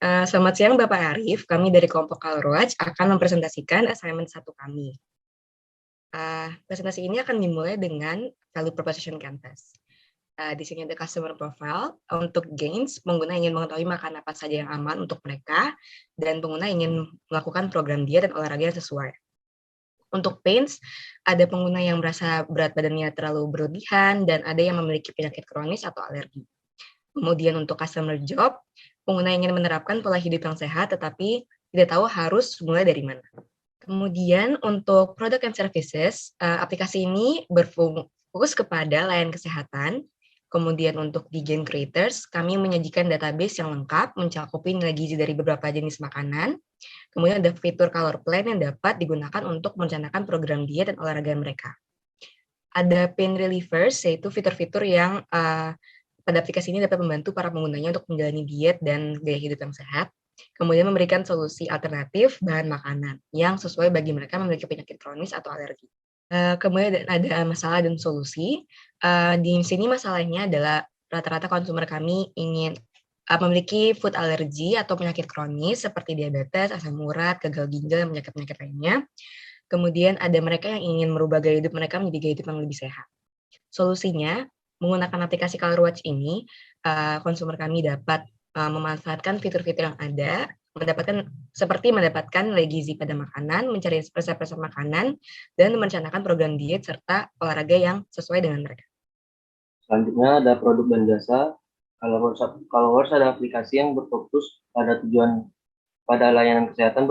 Selamat siang Bapak Arif, kami dari kelompok ColorWatch akan mempresentasikan assignment 1 kami. Presentasi ini akan dimulai dengan value proposition canvas. Di sini ada customer profile. Untuk gains, pengguna ingin mengetahui makan apa saja yang aman untuk mereka, dan pengguna ingin melakukan program diet dan olahraga yang sesuai. Untuk pains, ada pengguna yang merasa berat badannya terlalu berlebihan, dan ada yang memiliki penyakit kronis atau alergi. Kemudian untuk customer job, pengguna ingin menerapkan pola hidup yang sehat, tetapi tidak tahu harus mulai dari mana. Kemudian untuk product and services, aplikasi ini berfokus kepada layanan kesehatan. Kemudian untuk di Gain Creators, kami menyajikan database yang lengkap, mencakupi nilai gizi dari beberapa jenis makanan. Kemudian ada fitur color plan yang dapat digunakan untuk merencanakan program diet dan olahraga mereka. Ada pain relievers, yaitu fitur-fitur yang pada aplikasi ini dapat membantu para penggunanya untuk menjalani diet dan gaya hidup yang sehat. Kemudian memberikan solusi alternatif bahan makanan yang sesuai bagi mereka memiliki penyakit kronis atau alergi. Kemudian ada masalah dan solusi. Di sini masalahnya adalah rata-rata konsumer kami ingin memiliki food allergy atau penyakit kronis seperti diabetes, asam urat, gagal ginjal, dan penyakit-penyakit lainnya. Kemudian ada mereka yang ingin merubah gaya hidup mereka menjadi gaya hidup yang lebih sehat. Solusinya, menggunakan aplikasi ColorWatch ini, konsumer kami dapat memanfaatkan fitur-fitur yang ada, mendapatkan nilai gizi pada makanan, mencari resep-resep makanan, dan merencanakan program diet serta olahraga yang sesuai dengan mereka. Selanjutnya ada produk dan jasa. ColorWatch ada aplikasi yang berfokus pada tujuan pada layanan kesehatan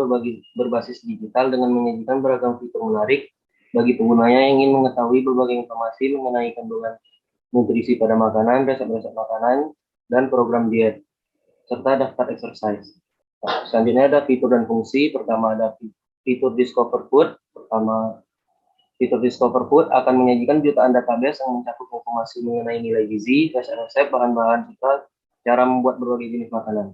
berbasis digital dengan menyajikan beragam fitur menarik bagi penggunanya yang ingin mengetahui berbagai informasi mengenai kandungan nutrisi pada makanan, resep-resep makanan, dan program diet, serta daftar exercise. Selanjutnya ada fitur dan fungsi. Pertama ada fitur Discover Food. Fitur Discover Food akan menyajikan jutaan database yang mencakup informasi mengenai nilai gizi, resep-resep, bahan-bahan, serta cara membuat berbagai jenis makanan.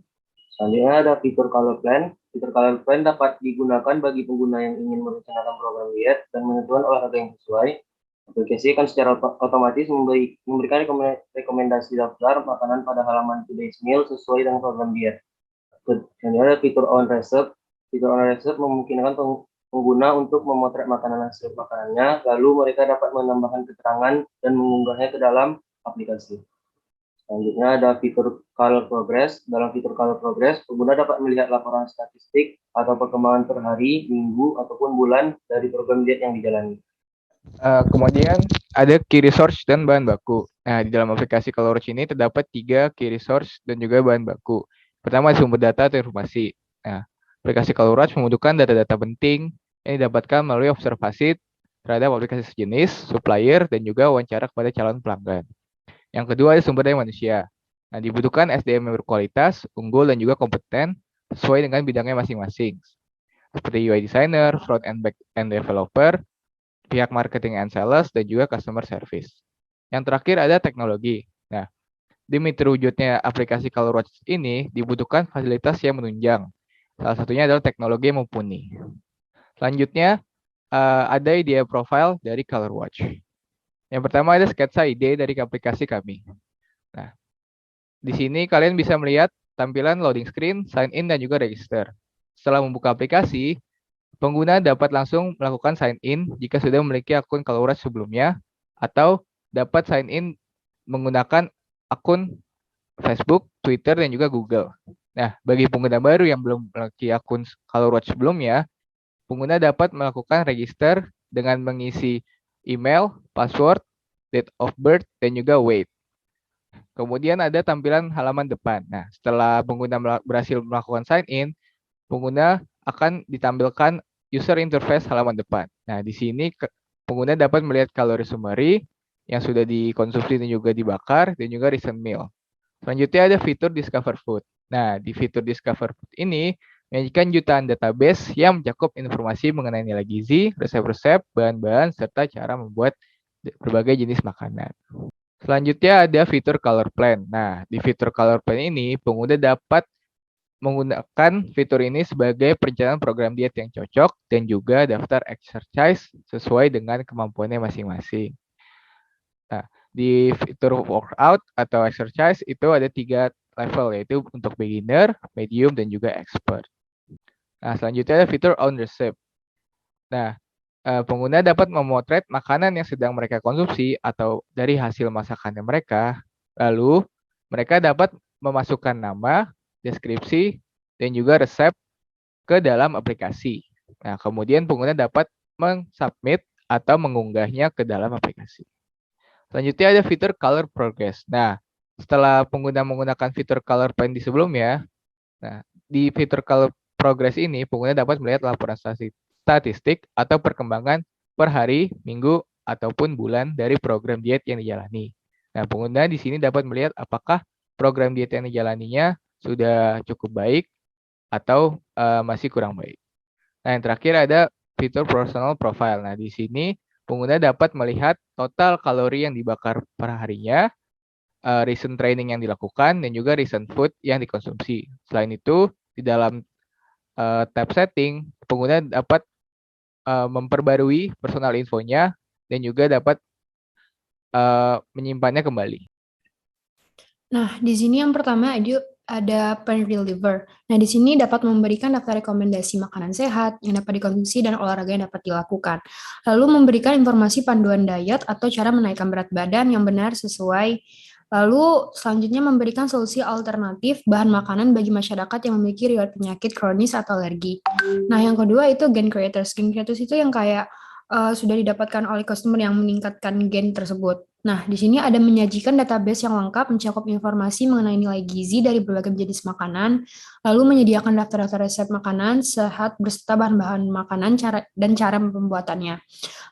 Selanjutnya ada fitur Color Plan. Fitur Color Plan dapat digunakan bagi pengguna yang ingin merencanakan program diet dan menentukan olahraga yang sesuai. Aplikasi akan secara otomatis memberikan rekomendasi daftar makanan pada halaman Today's Meal sesuai dengan program diet. Selanjutnya ada fitur On Recipe. Fitur On Recipe memungkinkan pengguna untuk memotret makanan hasil makanannya, lalu mereka dapat menambahkan keterangan dan mengunggahnya ke dalam aplikasi. Selanjutnya ada fitur Color Progress. Dalam fitur Color Progress, pengguna dapat melihat laporan statistik atau perkembangan per hari, minggu, ataupun bulan dari program diet yang dijalani. Kemudian ada key resource dan bahan baku. Nah, di dalam aplikasi ColorWatch ini terdapat 3 key resource dan juga bahan baku. Pertama, sumber data atau informasi. Nah, aplikasi ColorWatch membutuhkan data-data penting yang didapatkan melalui observasi terhadap aplikasi sejenis, supplier, dan juga wawancara kepada calon pelanggan. Yang kedua, ada sumber daya manusia. Nah, dibutuhkan SDM yang berkualitas, unggul, dan juga kompeten sesuai dengan bidangnya masing-masing. Seperti UI designer, front and back end developer, pihak marketing and sales, dan juga customer service. Yang terakhir ada teknologi. Nah, demi terwujudnya aplikasi ColorWatch ini dibutuhkan fasilitas yang menunjang. Salah satunya adalah teknologi yang mumpuni. Selanjutnya, ada ide profile dari ColorWatch. Yang pertama ada sketsa ide dari aplikasi kami. Nah, di sini kalian bisa melihat tampilan loading screen, sign in, dan juga register. Setelah membuka aplikasi, pengguna dapat langsung melakukan sign in jika sudah memiliki akun ColorWatch sebelumnya, atau dapat sign in menggunakan akun Facebook, Twitter, dan juga Google. Nah, bagi pengguna baru yang belum memiliki akun ColorWatch sebelumnya, pengguna dapat melakukan register dengan mengisi email, password, date of birth, dan juga weight. Kemudian ada tampilan halaman depan. Nah, setelah pengguna berhasil melakukan sign in, pengguna akan ditampilkan user interface halaman depan. Nah, di sini pengguna dapat melihat kalori summary yang sudah dikonsumsi dan juga dibakar, dan juga recent meal. Selanjutnya ada fitur Discover Food. Nah, di fitur Discover Food ini menyajikan jutaan database yang mencakup informasi mengenai nilai gizi, resep-resep, bahan-bahan, serta cara membuat berbagai jenis makanan. Selanjutnya ada fitur Color Plan. Nah, di fitur Color Plan ini, pengguna dapat menggunakan fitur ini sebagai perencanaan program diet yang cocok dan juga daftar exercise sesuai dengan kemampuannya masing-masing. Nah, di fitur workout atau exercise itu ada 3 level, yaitu untuk beginner, medium, dan juga expert. Nah, selanjutnya ada fitur on receipt. Nah, pengguna dapat memotret makanan yang sedang mereka konsumsi atau dari hasil masakannya mereka. Lalu, mereka dapat memasukkan nama, deskripsi, dan juga resep ke dalam aplikasi. Nah, kemudian pengguna dapat mensubmit atau mengunggahnya ke dalam aplikasi. Selanjutnya ada fitur color progress. Nah, setelah pengguna menggunakan fitur color pen di sebelumnya, nah, di fitur color progress ini pengguna dapat melihat laporan statistik atau perkembangan per hari, minggu, ataupun bulan dari program diet yang dijalani. Nah, pengguna di sini dapat melihat apakah program diet yang dijalaninya sudah cukup baik atau masih kurang baik. Nah, yang terakhir ada fitur personal profile. Nah, di sini pengguna dapat melihat total kalori yang dibakar per harinya, recent training yang dilakukan, dan juga recent food yang dikonsumsi. Selain itu, di dalam tab setting, pengguna dapat memperbarui personal infonya dan juga dapat menyimpannya kembali. Nah, di sini yang pertama ada Pen Reliever. Nah, di sini dapat memberikan daftar rekomendasi makanan sehat yang dapat dikonsumsi dan olahraga yang dapat dilakukan. Lalu memberikan informasi panduan diet atau cara menaikkan berat badan yang benar sesuai. Lalu selanjutnya memberikan solusi alternatif bahan makanan bagi masyarakat yang memiliki riwayat penyakit kronis atau alergi. Nah, yang kedua itu Gen Creators. Gen Creators itu yang kayak sudah didapatkan oleh customer yang meningkatkan gen tersebut. Nah, di sini ada menyajikan database yang lengkap mencakup informasi mengenai nilai gizi dari berbagai jenis makanan, lalu menyediakan daftar-daftar resep makanan sehat beserta bahan-bahan makanan dan cara pembuatannya.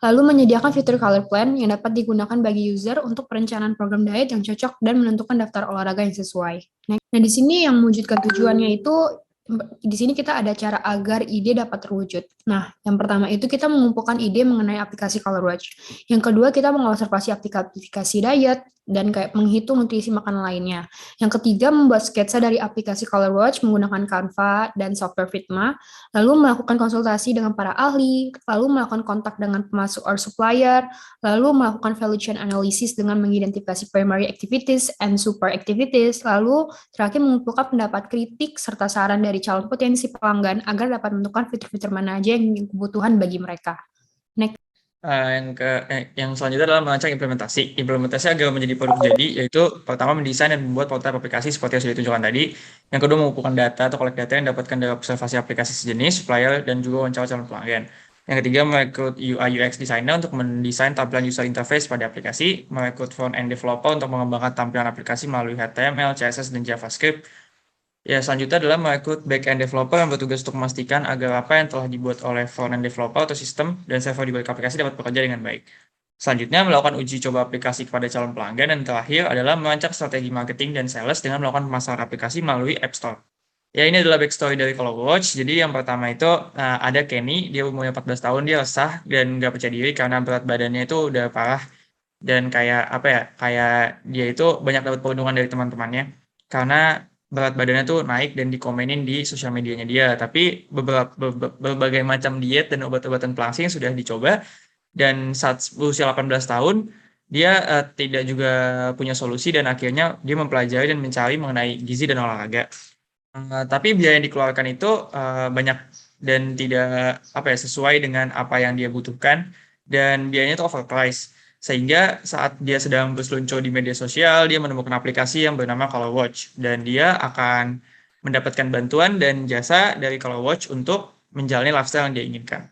Lalu menyediakan fitur color plan yang dapat digunakan bagi user untuk perencanaan program diet yang cocok dan menentukan daftar olahraga yang sesuai. Nah, di sini yang mewujudkan tujuannya itu di sini kita ada cara agar ide dapat terwujud. Nah, yang pertama itu kita mengumpulkan ide mengenai aplikasi Color Watch. Yang kedua, kita mengobservasi aplikasi diet dan kayak menghitung nutrisi makanan lainnya. Yang ketiga, membuat sketsa dari aplikasi Color Watch menggunakan Canva dan software Figma, lalu melakukan konsultasi dengan para ahli, lalu melakukan kontak dengan pemasok or supplier, lalu melakukan value chain analysis dengan mengidentifikasi primary activities and super activities, lalu terakhir mengumpulkan pendapat kritik serta saran dari calon potensi pelanggan agar dapat menentukan fitur-fitur mana aja yang kebutuhan bagi mereka. Next. Yang selanjutnya adalah merancang implementasi. Implementasi agar menjadi produk jadi, yaitu pertama mendesain dan membuat prototipe aplikasi seperti yang sudah ditunjukkan tadi. Yang kedua mengumpulkan data atau collect data yang dapatkan dari observasi aplikasi sejenis, supplier, dan juga wawancara calon pelanggan. Yang ketiga merekrut UI UX designer untuk mendesain tampilan user interface pada aplikasi, merekrut front-end developer untuk mengembangkan tampilan aplikasi melalui HTML, CSS, dan JavaScript. Ya, selanjutnya adalah merekrut back-end developer yang bertugas untuk memastikan agar apa yang telah dibuat oleh front-end developer atau sistem dan server di balik aplikasi dapat bekerja dengan baik. Selanjutnya, melakukan uji coba aplikasi kepada calon pelanggan, dan terakhir adalah merancang strategi marketing dan sales dengan melakukan pemasaran aplikasi melalui App Store. Ya, ini adalah backstory dari Color Watch. Jadi yang pertama itu ada Kenny, dia umurnya 14 tahun, dia resah dan nggak percaya diri karena berat badannya itu udah parah. Dan kayak dia itu banyak dapat perundungan dari teman-temannya. Karena berat badannya tuh naik dan dikomenin di sosial medianya dia. Tapi berbagai macam diet dan obat-obatan pelangsing sudah dicoba. Dan saat usia 18 tahun, dia tidak juga punya solusi dan akhirnya dia mempelajari dan mencari mengenai gizi dan olahraga. Tapi biaya yang dikeluarkan itu banyak dan tidak sesuai dengan apa yang dia butuhkan dan biayanya itu overpriced. Sehingga saat dia sedang berseluncur di media sosial, dia menemukan aplikasi yang bernama Color Watch dan dia akan mendapatkan bantuan dan jasa dari Color Watch untuk menjalani lifestyle yang dia inginkan.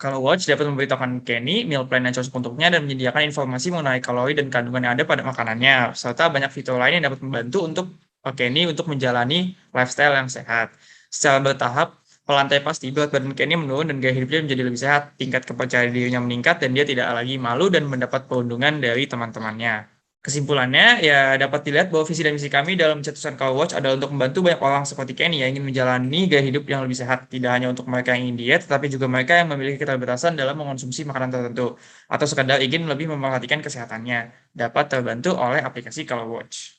Color Watch dapat memberitahukan Kenny meal plan yang cocok untuknya dan menyediakan informasi mengenai kalori dan kandungan yang ada pada makanannya, serta banyak fitur lain yang dapat membantu untuk Kenny untuk menjalani lifestyle yang sehat. Secara bertahap, pelantai pasti berat badan Kenny menurun dan gaya hidupnya menjadi lebih sehat, tingkat kepercayaan dirinya meningkat, dan dia tidak lagi malu dan mendapat perundungan dari teman-temannya. Kesimpulannya, ya dapat dilihat bahwa visi dan misi kami dalam cetusan Color Watch adalah untuk membantu banyak orang seperti Kenny yang ingin menjalani gaya hidup yang lebih sehat. Tidak hanya untuk mereka yang ingin diet, tetapi juga mereka yang memiliki keterbatasan dalam mengonsumsi makanan tertentu, atau sekadar ingin lebih memperhatikan kesehatannya, dapat terbantu oleh aplikasi Color Watch.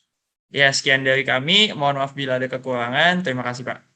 Ya, sekian dari kami. Mohon maaf bila ada kekurangan. Terima kasih, Pak.